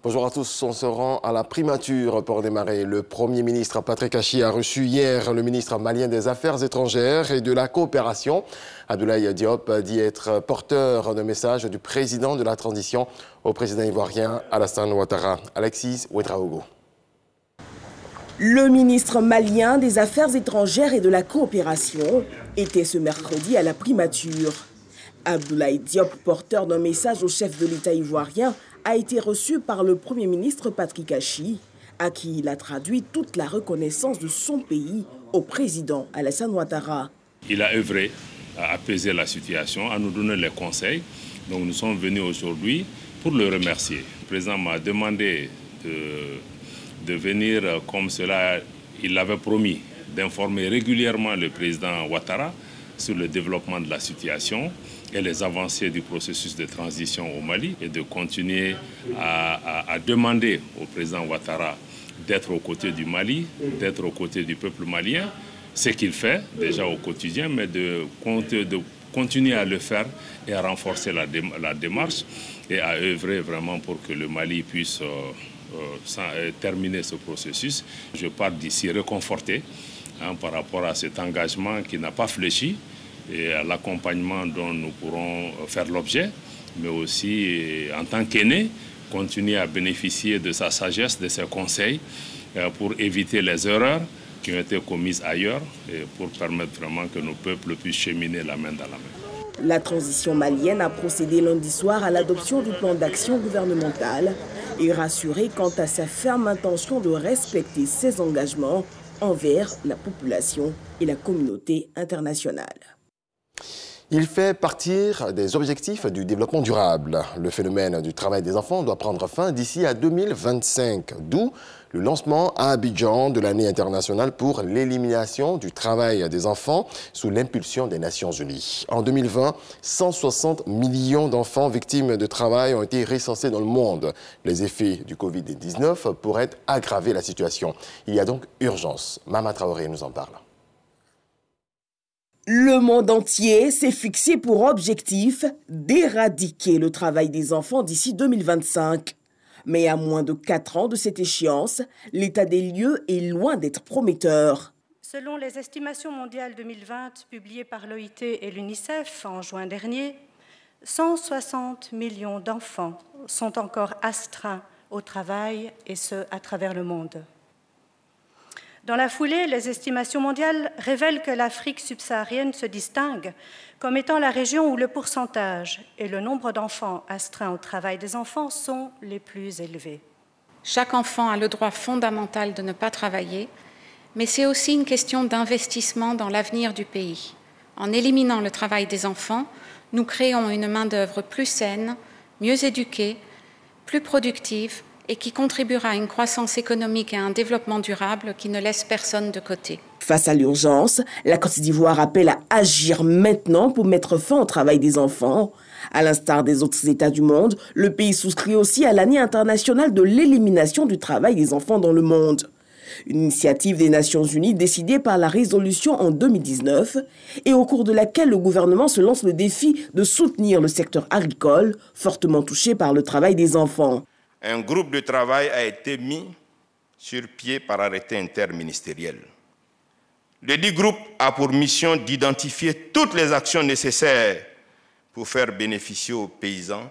Bonjour à tous, on se rend à la primature pour démarrer. Le Premier ministre Patrick Achi a reçu hier le ministre malien des Affaires étrangères et de la coopération. Abdoulaye Diop dit être porteur de message du président de la transition au président ivoirien Alassane Ouattara. Alexis Ouedraogo. Le ministre malien des Affaires étrangères et de la coopération était ce mercredi à la primature. Abdoulaye Diop, porteur d'un message au chef de l'État ivoirien, a été reçu par le Premier ministre Patrick Achi, à qui il a traduit toute la reconnaissance de son pays au président Alassane Ouattara. Il a œuvré à apaiser la situation, à nous donner les conseils. Donc nous sommes venus aujourd'hui pour le remercier. Le président m'a demandé de venir comme cela, il l'avait promis, d'informer régulièrement le président Ouattara sur le développement de la situation et les avancées du processus de transition au Mali et de continuer à demander au président Ouattara d'être aux côtés du Mali, d'être aux côtés du peuple malien, ce qu'il fait déjà au quotidien, mais de continuer à le faire et à renforcer la démarche et à œuvrer vraiment pour que le Mali puisse terminer ce processus. Je pars d'ici réconforté par rapport à cet engagement qui n'a pas fléchi et à l'accompagnement dont nous pourrons faire l'objet, mais aussi en tant qu'aîné, continuer à bénéficier de sa sagesse, de ses conseils pour éviter les erreurs qui ont été commises ailleurs et pour permettre vraiment que nos peuples puissent cheminer la main dans la main. La transition malienne a procédé lundi soir à l'adoption du plan d'action gouvernemental et rassuré quant à sa ferme intention de respecter ses engagements envers la population et la communauté internationale. Il fait partir des objectifs du développement durable. Le phénomène du travail des enfants doit prendre fin d'ici à 2025, d'où le lancement à Abidjan de l'année internationale pour l'élimination du travail des enfants sous l'impulsion des Nations Unies. En 2020, 160 millions d'enfants victimes de travail ont été recensés dans le monde. Les effets du Covid-19 pourraient aggraver la situation. Il y a donc urgence. Mama Traoré nous en parle. Le monde entier s'est fixé pour objectif d'éradiquer le travail des enfants d'ici 2025. Mais à moins de 4 ans de cette échéance, l'état des lieux est loin d'être prometteur. Selon les estimations mondiales 2020 publiées par l'OIT et l'UNICEF en juin dernier, 160 millions d'enfants sont encore astreints au travail, et ce, à travers le monde. Dans la foulée, les estimations mondiales révèlent que l'Afrique subsaharienne se distingue comme étant la région où le pourcentage et le nombre d'enfants astreints au travail des enfants sont les plus élevés. Chaque enfant a le droit fondamental de ne pas travailler, mais c'est aussi une question d'investissement dans l'avenir du pays. En éliminant le travail des enfants, nous créons une main-d'œuvre plus saine, mieux éduquée, plus productive, et qui contribuera à une croissance économique et à un développement durable qui ne laisse personne de côté. Face à l'urgence, la Côte d'Ivoire appelle à agir maintenant pour mettre fin au travail des enfants. À l'instar des autres États du monde, le pays souscrit aussi à l'année internationale de l'élimination du travail des enfants dans le monde. Une initiative des Nations Unies décidée par la résolution en 2019 et au cours de laquelle le gouvernement se lance le défi de soutenir le secteur agricole, fortement touché par le travail des enfants. Un groupe de travail a été mis sur pied par arrêté interministériel. Le dit groupe a pour mission d'identifier toutes les actions nécessaires pour faire bénéficier aux paysans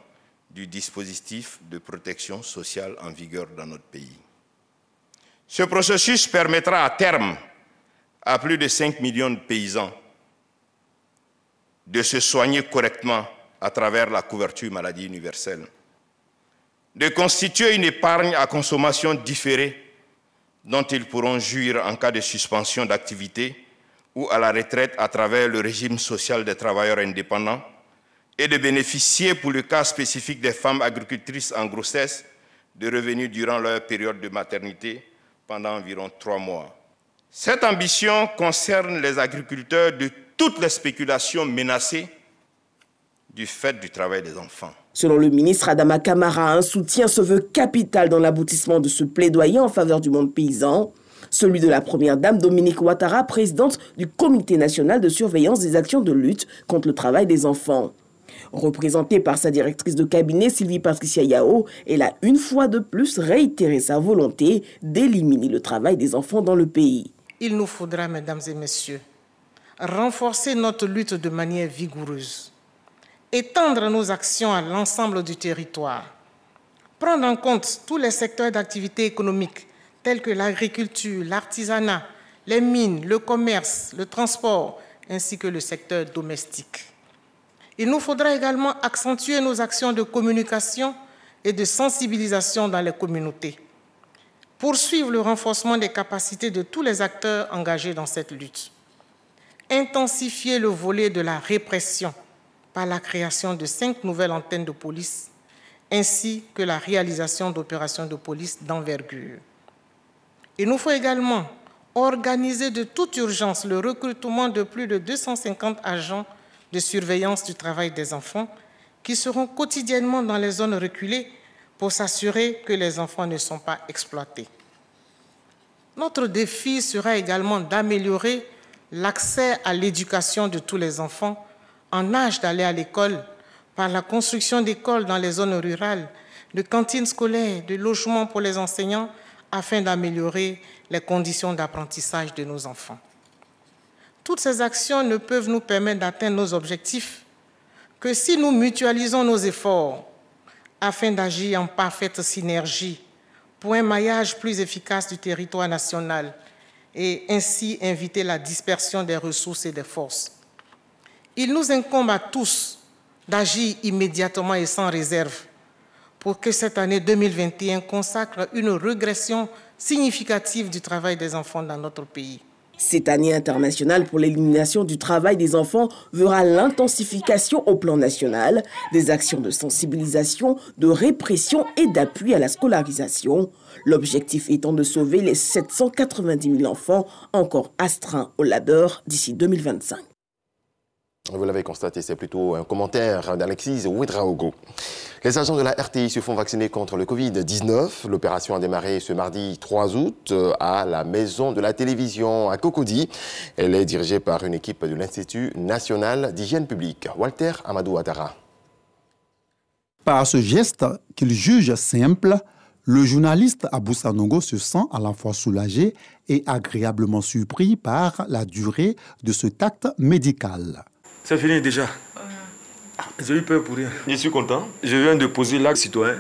du dispositif de protection sociale en vigueur dans notre pays. Ce processus permettra à terme à plus de 5 millions de paysans de se soigner correctement à travers la couverture maladie universelle, de constituer une épargne à consommation différée dont ils pourront jouir en cas de suspension d'activité ou à la retraite à travers le régime social des travailleurs indépendants et de bénéficier, pour le cas spécifique des femmes agricultrices en grossesse, de revenus durant leur période de maternité pendant environ 3 mois. Cette ambition concerne les agriculteurs de toutes les spéculations menacées du fait du travail des enfants. Selon le ministre Adama Kamara, un soutien se veut capital dans l'aboutissement de ce plaidoyer en faveur du monde paysan, celui de la première dame Dominique Ouattara, présidente du Comité national de surveillance des actions de lutte contre le travail des enfants. Représentée par sa directrice de cabinet, Sylvie Patricia Yao, elle a une fois de plus réitéré sa volonté d'éliminer le travail des enfants dans le pays. Il nous faudra, mesdames et messieurs, renforcer notre lutte de manière vigoureuse, étendre nos actions à l'ensemble du territoire, prendre en compte tous les secteurs d'activité économique tels que l'agriculture, l'artisanat, les mines, le commerce, le transport, ainsi que le secteur domestique. Il nous faudra également accentuer nos actions de communication et de sensibilisation dans les communautés, poursuivre le renforcement des capacités de tous les acteurs engagés dans cette lutte, intensifier le volet de la répression par la création de 5 nouvelles antennes de police, ainsi que la réalisation d'opérations de police d'envergure. Il nous faut également organiser de toute urgence le recrutement de plus de 250 agents de surveillance du travail des enfants qui seront quotidiennement dans les zones reculées pour s'assurer que les enfants ne sont pas exploités. Notre défi sera également d'améliorer l'accès à l'éducation de tous les enfants en âge d'aller à l'école par la construction d'écoles dans les zones rurales, de cantines scolaires, de logements pour les enseignants, afin d'améliorer les conditions d'apprentissage de nos enfants. Toutes ces actions ne peuvent nous permettre d'atteindre nos objectifs que si nous mutualisons nos efforts afin d'agir en parfaite synergie pour un maillage plus efficace du territoire national et ainsi éviter la dispersion des ressources et des forces. Il nous incombe à tous d'agir immédiatement et sans réserve pour que cette année 2021 consacre une régression significative du travail des enfants dans notre pays. Cette année internationale pour l'élimination du travail des enfants verra l'intensification au plan national des actions de sensibilisation, de répression et d'appui à la scolarisation. L'objectif étant de sauver les 790 000 enfants encore astreints au labeur d'ici 2025. Vous l'avez constaté, c'est plutôt un commentaire d'Alexis Ouedraogo. Les agents de la RTI se font vacciner contre le Covid-19. L'opération a démarré ce mardi 3 août à la Maison de la Télévision à Cocody. Elle est dirigée par une équipe de l'Institut national d'hygiène publique. Walter Amadou Ouattara. Par ce geste qu'il juge simple, le journaliste Abou Sanogo se sent à la fois soulagé et agréablement surpris par la durée de cet acte médical. C'est fini déjà. J'ai eu peur pour rien. Je suis content. Je viens de poser l'acte citoyen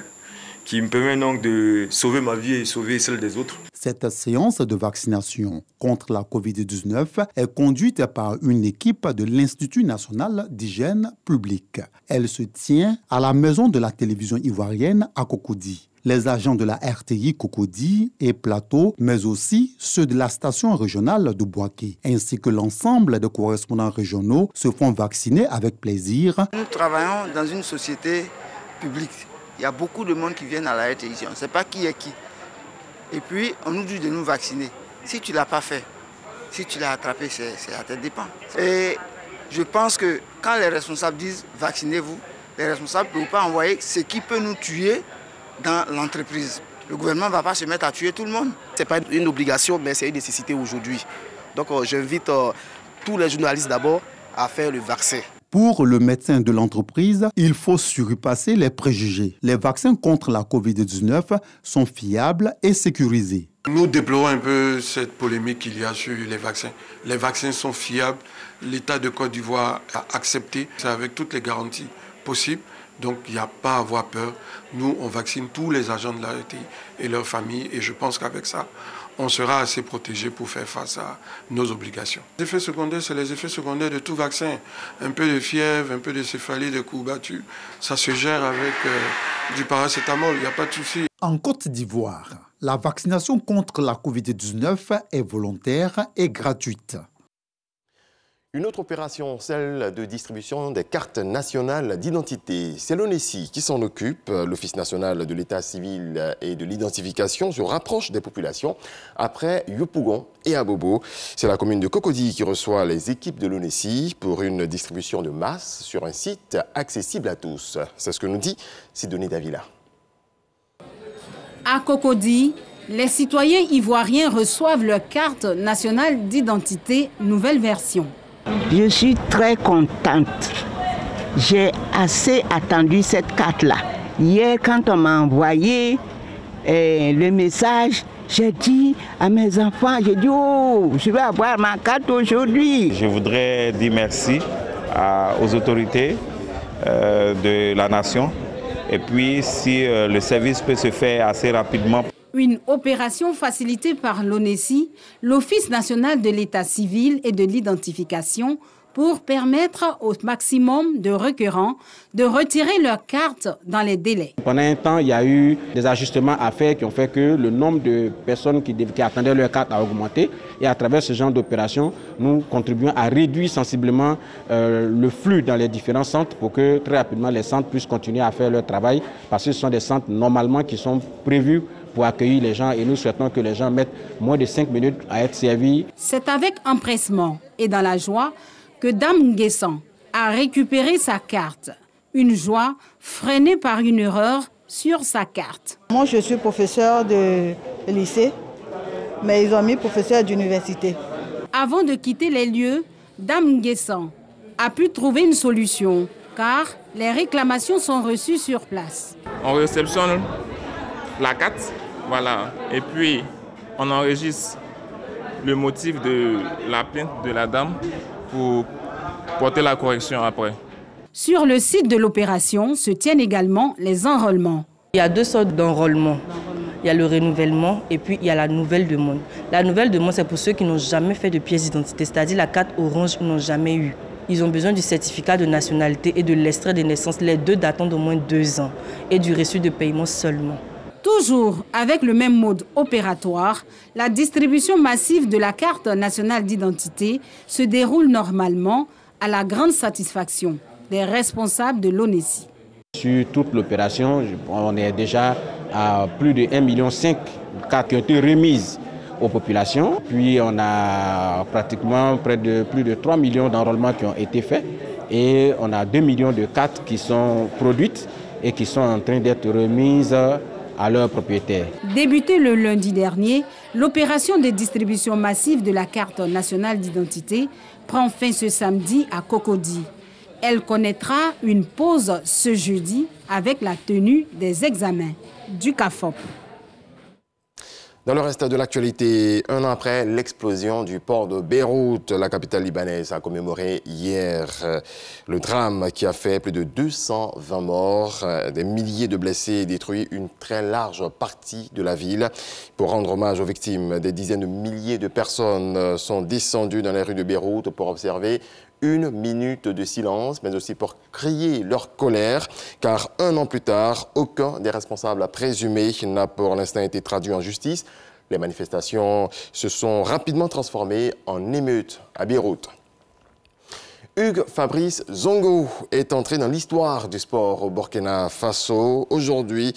qui me permet donc de sauver ma vie et sauver celle des autres. Cette séance de vaccination contre la Covid-19 est conduite par une équipe de l'Institut national d'hygiène publique. Elle se tient à la Maison de la télévision ivoirienne à Cocody. Les agents de la RTI Cocody et Plateau, mais aussi ceux de la station régionale de Boaké, ainsi que l'ensemble des correspondants régionaux se font vacciner avec plaisir. Nous travaillons dans une société publique. Il y a beaucoup de monde qui viennent à la RTI. On ne sait pas qui est qui. Et puis, on nous dit de nous vacciner. Si tu ne l'as pas fait, si tu l'as attrapé, c'est à tes dépens. Et je pense que quand les responsables disent « vaccinez-vous », les responsables ne peuvent pas envoyer ce qui peut nous tuer dans l'entreprise. Le gouvernement ne va pas se mettre à tuer tout le monde. Ce n'est pas une obligation, mais c'est une nécessité aujourd'hui. Donc j'invite tous les journalistes d'abord à faire le vaccin. Pour le médecin de l'entreprise, il faut surpasser les préjugés. Les vaccins contre la Covid-19 sont fiables et sécurisés. Nous déplorons un peu cette polémique qu'il y a sur les vaccins. Les vaccins sont fiables. L'État de Côte d'Ivoire a accepté, c'est avec toutes les garanties possibles. Donc, il n'y a pas à avoir peur. Nous, on vaccine tous les agents de la RTI et leurs familles. Et je pense qu'avec ça, on sera assez protégé pour faire face à nos obligations. Les effets secondaires, c'est les effets secondaires de tout vaccin. Un peu de fièvre, un peu de céphalie, de coups battus. Ça se gère avec du paracétamol, il n'y a pas de souci. En Côte d'Ivoire, la vaccination contre la Covid-19 est volontaire et gratuite. Une autre opération, celle de distribution des cartes nationales d'identité. C'est l'ONESI qui s'en occupe. L'Office national de l'état civil et de l'identification se rapproche des populations après Yopougon et Abobo. C'est la commune de Cocody qui reçoit les équipes de l'ONESI pour une distribution de masse sur un site accessible à tous. C'est ce que nous dit Sidonie Davila. À Cocody, les citoyens ivoiriens reçoivent leur carte nationale d'identité nouvelle version. Je suis très contente j'ai assez attendu cette carte-là. Hier, quand on m'a envoyé le message, j'ai dit à mes enfants, j'ai dit, oh, je vais avoir ma carte aujourd'hui. Je voudrais dire merci aux autorités de la nation. Et puis, si le service peut se faire assez rapidement. Une opération facilitée par l'ONESI, l'Office national de l'état civil et de l'identification, pour permettre au maximum de requérants de retirer leur carte dans les délais. Pendant un temps, il y a eu des ajustements à faire qui ont fait que le nombre de personnes qui attendaient leur carte a augmenté. Et à travers ce genre d'opération, nous contribuons à réduire sensiblement le flux dans les différents centres pour que très rapidement les centres puissent continuer à faire leur travail, parce que ce sont des centres normalement qui sont prévus pour accueillir les gens et nous souhaitons que les gens mettent moins de 5 minutes à être servis. C'est avec empressement et dans la joie que Dame Nguessan a récupéré sa carte. Une joie freinée par une erreur sur sa carte. Moi, je suis professeur de lycée, mais ils ont mis professeur d'université. Avant de quitter les lieux, Dame Nguessan a pu trouver une solution, car les réclamations sont reçues sur place. On réceptionne la carte, voilà, et puis on enregistre le motif de la plainte de la dame pour porter la correction après. Sur le site de l'opération se tiennent également les enrôlements. Il y a deux sortes d'enrôlement. Il y a le renouvellement et puis il y a la nouvelle demande. La nouvelle demande, c'est pour ceux qui n'ont jamais fait de pièce d'identité, c'est-à-dire la carte orange, ils n'ont jamais eu. Ils ont besoin du certificat de nationalité et de l'extrait de naissance, les deux datant d'au moins 2 ans, et du reçu de paiement seulement. Toujours avec le même mode opératoire, la distribution massive de la carte nationale d'identité se déroule normalement à la grande satisfaction des responsables de l'ONESI. Sur toute l'opération, on est déjà à plus de 1,5 million de cartes qui ont été remises aux populations. Puis on a pratiquement plus de 3 millions d'enrôlements qui ont été faits. Et on a 2 millions de cartes qui sont produites et qui sont en train d'être remises à leurs propriétaires. Débutée le lundi dernier, l'opération de distribution massive de la carte nationale d'identité prend fin ce samedi à Cocody. Elle connaîtra une pause ce jeudi avec la tenue des examens du CAFOP. Dans le reste de l'actualité, un an après l'explosion du port de Beyrouth, la capitale libanaise a commémoré hier le drame qui a fait plus de 220 morts, des milliers de blessés et détruit une très large partie de la ville. Pour rendre hommage aux victimes, des dizaines de milliers de personnes sont descendues dans les rues de Beyrouth pour observer 1 minute de silence, mais aussi pour crier leur colère, car 1 an plus tard, aucun des responsables présumés n'a pour l'instant été traduit en justice. Les manifestations se sont rapidement transformées en émeutes à Beyrouth. Hugues Fabrice Zongo est entré dans l'histoire du sport au Burkina Faso. Aujourd'hui,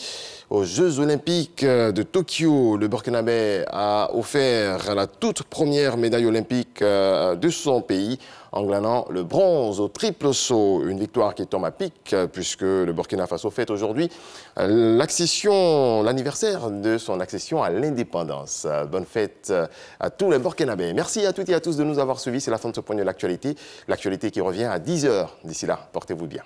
aux Jeux Olympiques de Tokyo, le Burkinabé a offert la toute première médaille olympique de son pays en glanant le bronze au triple saut. Une victoire qui tombe à pic puisque le Burkina Faso fête aujourd'hui l'anniversaire de son accession à l'indépendance. Bonne fête à tous les Burkinabés. Merci à toutes et à tous de nous avoir suivis. C'est la fin de ce point de l'actualité. L'actualité qui revient à 10 h. D'ici là, portez-vous bien.